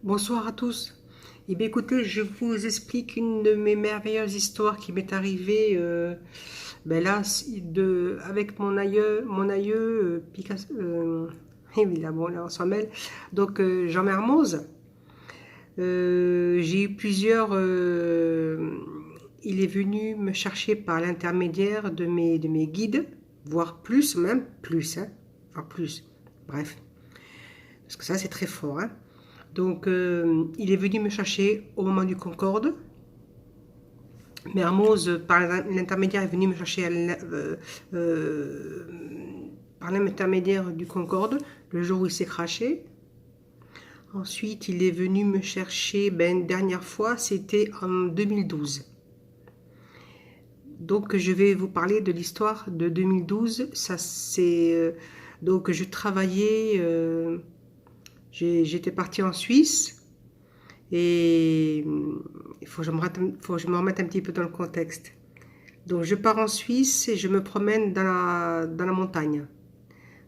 Bonsoir à tous. Eh bien, écoutez, je vous explique une de mes merveilleuses histoires qui m'est arrivée là, avec mon aïeux Picasso, évidemment, là, on s'en mêle. Donc, Jean Mermoz. J'ai eu il est venu me chercher par l'intermédiaire de mes guides, voire plus, même plus, hein, enfin plus. Bref, parce que ça, c'est très fort, hein. Donc, il est venu me chercher au moment du Concorde. Mermoz, par l'intermédiaire, est venu me chercher par l'intermédiaire du Concorde, le jour où il s'est craché. Ensuite, il est venu me chercher, une dernière fois, c'était en 2012. Donc, je vais vous parler de l'histoire de 2012. Ça, c'est... donc, je travaillais... j'étais partie en Suisse. Et il faut que je me remette un petit peu dans le contexte. Donc je pars en Suisse et je me promène dans la montagne,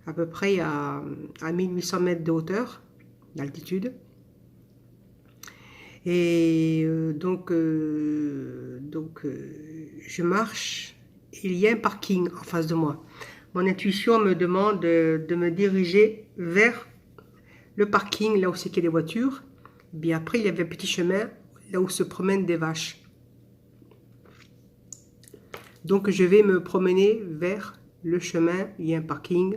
à peu près à 1800 mètres de hauteur, d'altitude. Et je marche, il y a un parking en face de moi. Mon intuition me demande de me diriger vers le parking, là où c'est qu'il y a des voitures. Bien après, il y avait un petit chemin là où se promènent des vaches. Donc je vais me promener vers le chemin, il y a un parking.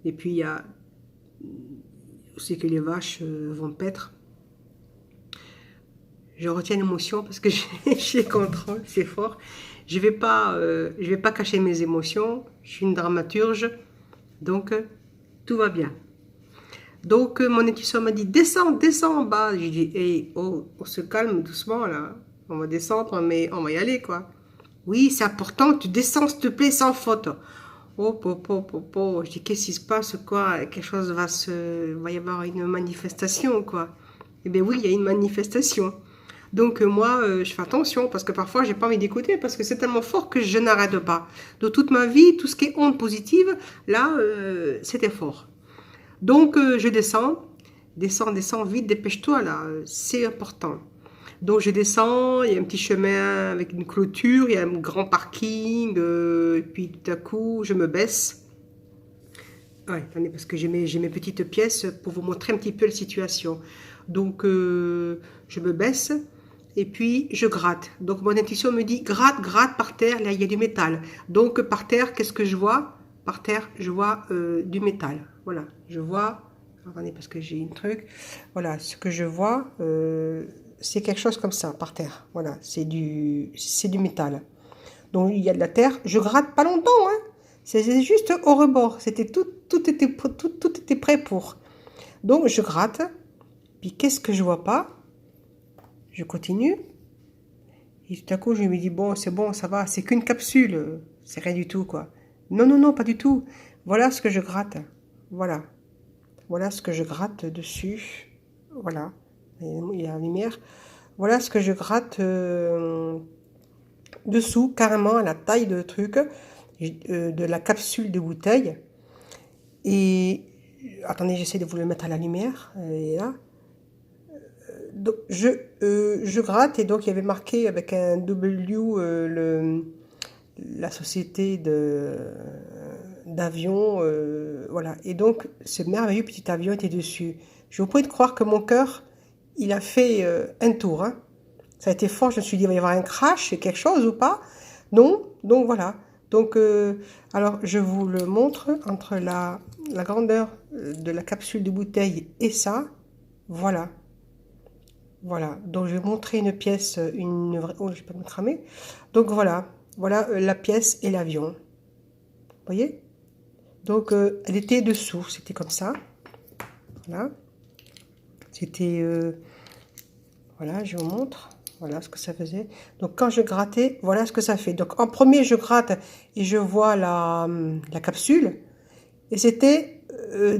Et puis il y a où c'est que les vaches vont paître. Je retiens l'émotion parce que j'ai le contrôle, c'est fort. Je vais pas cacher mes émotions. Je suis une dramaturge, donc tout va bien. Donc, mon intuition m'a dit, descends, descends en bas. J'ai dit, hey, oh, on se calme doucement, là. On va descendre, mais on va y aller, quoi. Oui, c'est important, tu descends, s'il te plaît, sans faute. Oh, popo. Je dis, qu'est-ce qui se passe, quoi? Quelque chose va y avoir une manifestation, quoi. Eh bien, oui, il y a une manifestation. Donc, moi, je fais attention, parce que parfois, j'ai pas envie d'écouter, parce que c'est tellement fort que je n'arrête pas. De toute ma vie, tout ce qui est onde positive, là, c'était fort. Donc, je descends, vite, dépêche-toi là, c'est important. Donc, je descends, il y a un petit chemin avec une clôture, il y a un grand parking, et puis tout à coup, je me baisse. Ouais, attendez, parce que j'ai mes petites pièces pour vous montrer un petit peu la situation. Donc, je me baisse et puis je gratte. Donc, mon intuition me dit, gratte, gratte par terre, là, il y a du métal. Donc, par terre, qu'est-ce que je vois? Par terre, je vois du métal. Voilà, je vois... Attendez, parce que j'ai une truc. Voilà, ce que je vois, c'est quelque chose comme ça, par terre. Voilà, c'est du métal. Donc, il y a de la terre. Je gratte pas longtemps, hein. C'est juste au rebord. Tout était prêt pour. Donc, je gratte. Puis, qu'est-ce que je vois pas? Je continue. Et tout à coup, je me dis, bon, ça va. C'est qu'une capsule. C'est rien du tout, quoi. Non, non, non, pas du tout. Voilà ce que je gratte. Voilà. Voilà ce que je gratte dessus. Voilà. Il y a la lumière. Voilà ce que je gratte dessous, carrément, à la taille de truc, de la capsule de bouteille. Et attendez, j'essaie de vous le mettre à la lumière. Et là. Donc, je gratte et donc il y avait marqué avec un W la société d'avion, voilà. Et donc ce merveilleux petit avion était dessus. Je vous prie de croire que mon cœur, il a fait un tour, hein. Ça a été fort, je me suis dit, il va y avoir un crash, quelque chose ou pas? Non, donc voilà. Donc, alors je vous le montre entre la grandeur de la capsule de bouteille et ça, voilà. Voilà, donc je vais montrer une pièce, oh, je vais pas me cramer. Donc voilà, la pièce et l'avion. Vous voyez? Donc elle était dessous, c'était comme ça. Voilà. C'était, voilà, je vous montre. Voilà ce que ça faisait. Donc quand je grattais, voilà ce que ça fait. Donc en premier, je gratte et je vois la capsule. Et c'était...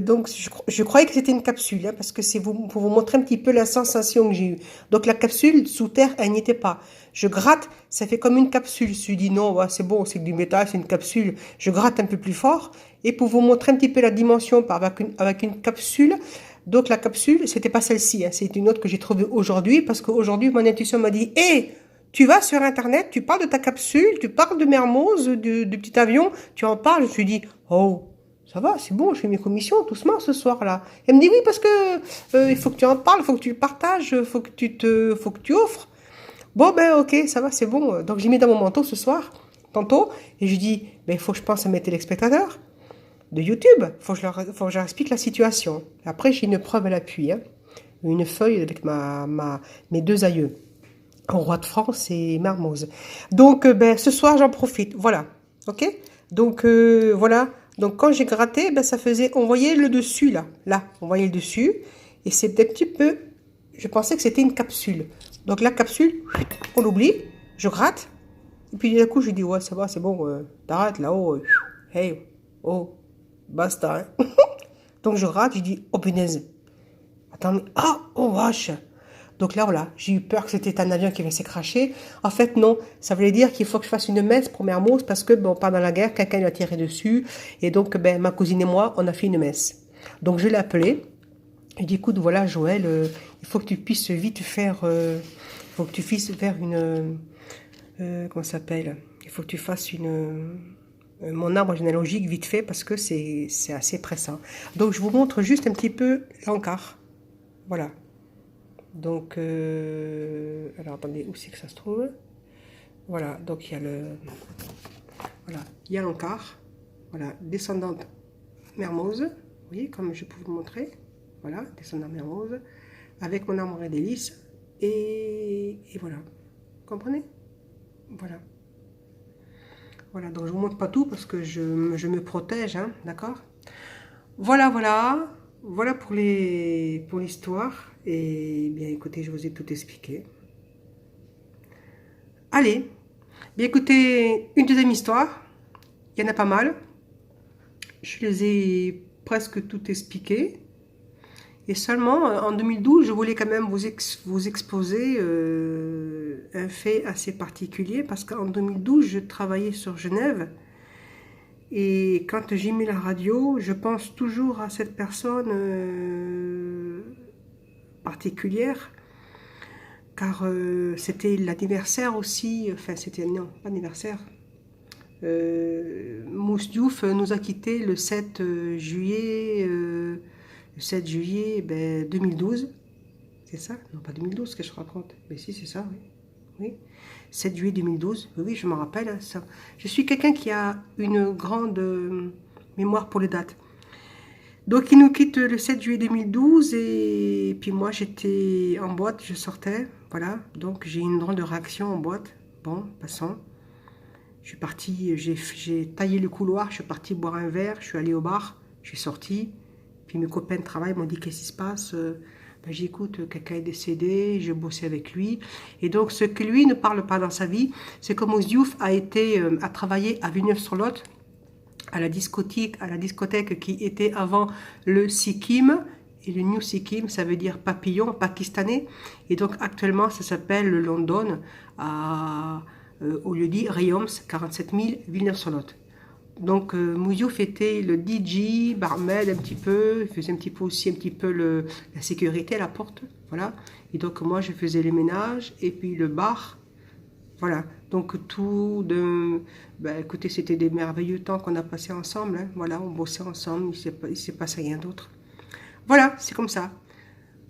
donc, je croyais que c'était une capsule, hein, parce que c'est pour vous montrer un petit peu la sensation que j'ai eue. Donc, la capsule sous terre, elle n'y était pas. Je gratte, ça fait comme une capsule. Je me suis dit, non, ouais, c'est bon, c'est du métal, c'est une capsule. Je gratte un peu plus fort. Et pour vous montrer un petit peu la dimension avec une capsule, Donc la capsule, c'était pas celle-ci, hein, c'est une autre que j'ai trouvée aujourd'hui, parce qu'aujourd'hui, mon intuition m'a dit, hé, tu vas sur Internet, tu parles de ta capsule, tu parles de Mermoz, du petit avion, tu en parles. Je me suis dit, oh, ça va, c'est bon, je fais mes commissions doucement ce soir-là. Elle me dit, oui, parce que il faut que tu en parles, il faut que tu le partages, il faut que tu offres. Bon, ben ok, ça va, c'est bon. Donc j'ai mis dans mon manteau ce soir, tantôt, et je dis, ben il faut que je pense à mes téléspectateurs de YouTube. Faut que faut que je leur explique la situation. Après, j'ai une preuve à l'appui, hein. Une feuille avec mes deux aïeux, roi de France et Mermoz. Donc, ben, ce soir, j'en profite. Voilà. Ok. Donc, voilà. Donc, quand j'ai gratté, ben, ça faisait... On voyait le dessus, là. Là, on voyait le dessus. Et c'est un petit peu... Je pensais que c'était une capsule. Donc, la capsule, on l'oublie. Je gratte. Et puis, d'un coup, je dis, ouais, ça va, c'est bon. T'arrêtes là-haut. Hey, oh, basta. Hein. Donc, je gratte. Je dis, oh, punaise. Attends, mais... Ah, oh, vache. Donc là, voilà, j'ai eu peur que c'était un avion qui allait s'écracher. En fait, non, ça voulait dire qu'il faut que je fasse une messe pour Mermoz parce que, bon, pendant la guerre, quelqu'un lui a tiré dessus. Et donc, ben, ma cousine et moi, on a fait une messe. Donc, je l'ai appelé. Je dit, écoute, voilà, Joël, il faut que tu puisses vite faire... il faut que tu puisses faire une... comment ça s'appelle? Il faut que tu fasses mon arbre généalogique vite fait parce que c'est assez pressant. Donc, je vous montre juste un petit peu l'encart. Voilà. Donc, alors attendez, où c'est que ça se trouve? Voilà, donc il y a voilà, il y a l'encart, voilà, descendante Mermoz, vous voyez, comme je peux vous montrer, voilà, descendante Mermoz, avec mon armoire d'hélice, et voilà, vous comprenez? Voilà. Voilà, donc je vous montre pas tout parce que je me protège, hein, d'accord? Voilà, voilà. Voilà pour l'histoire. Et bien écoutez, je vous ai tout expliqué. Allez, bien écoutez, une deuxième histoire. Il y en a pas mal. Je les ai presque toutes expliquées. Et seulement, en 2012, je voulais quand même vous exposer un fait assez particulier. Parce qu'en 2012, je travaillais sur Genève. Et quand j'ai mis la radio, je pense toujours à cette personne particulière, car c'était l'anniversaire aussi, enfin c'était, non, pas anniversaire, Mouss Diouf nous a quittés le 7 juillet, ben, 2012, c'est ça? Non, pas 2012 que je raconte, mais si c'est ça, oui. Oui. 7 juillet 2012, oui, je me rappelle ça. Je suis quelqu'un qui a une grande mémoire pour les dates. Donc il nous quitte le 7 juillet 2012 et puis moi j'étais en boîte, je sortais, voilà. Donc j'ai une drôle de réaction en boîte. Bon, passons. Je suis partie, j'ai taillé le couloir, je suis partie boire un verre, je suis allée au bar, je suis sortie. Puis mes copains de travail m'ont dit qu'est-ce qui se passe? Ben, j'écoute, quelqu'un est décédé, je bossais avec lui. Et donc, ce que lui ne parle pas dans sa vie, c'est que Mouss Diouf a travaillé à Villeneuve-sur-Lot, à la discothèque qui était avant le Sikkim. Et le New Sikkim, ça veut dire papillon pakistanais. Et donc, actuellement, ça s'appelle le London, au lieu-dit Riams, 47 000, Villeneuve-sur-Lot. Donc, Mouss Diouf était le DJ, barmaid un petit peu, il faisait un petit peu aussi la sécurité à la porte, voilà. Et donc, moi, je faisais les ménages et puis le bar, voilà. Donc, ben, écoutez, c'était des merveilleux temps qu'on a passé ensemble, hein. Voilà, on bossait ensemble, il s'est passé rien d'autre. Voilà, c'est comme ça.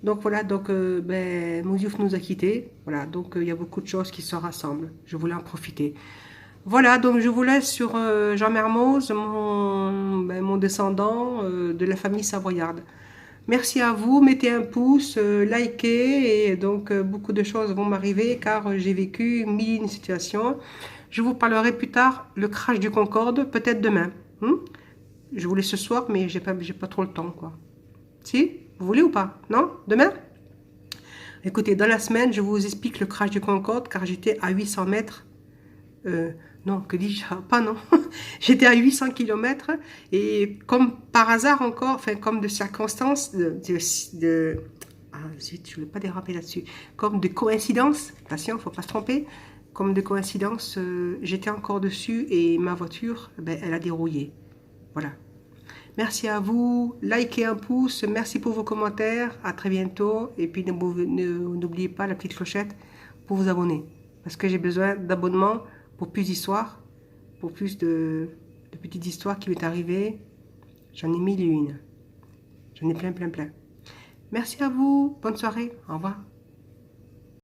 Donc, voilà, donc, ben, Mouss Diouf nous a quittés, voilà. Donc, il y a beaucoup de choses qui se rassemblent. Je voulais en profiter. Voilà, donc je vous laisse sur Jean Mermoz, mon descendant de la famille savoyarde. Merci à vous, mettez un pouce, likez, et donc beaucoup de choses vont m'arriver car j'ai vécu mille situations. Je vous parlerai plus tard le crash du Concorde, peut-être demain. Je voulais ce soir, mais j'ai pas trop le temps, quoi. Si? Vous voulez ou pas? Non? Demain? Écoutez, dans la semaine, je vous explique le crash du Concorde car j'étais à 800 mètres. Non, que dis-je? Pas non. J'étais à 800 km et comme par hasard encore, enfin comme de circonstances, ah zut, je ne voulais pas déraper là-dessus. Comme de coïncidence, attention, il ne faut pas se tromper, comme de coïncidence, j'étais encore dessus et ma voiture, ben, elle a dérouillé. Voilà. Merci à vous. Likez un pouce. Merci pour vos commentaires. À très bientôt. Et puis n'oubliez pas la petite clochette pour vous abonner. Parce que j'ai besoin d'abonnements pour plus d'histoires. Pour plus de petites histoires qui m'est arrivées. J'en ai 1001. J'en ai plein, plein, plein. Merci à vous. Bonne soirée. Au revoir.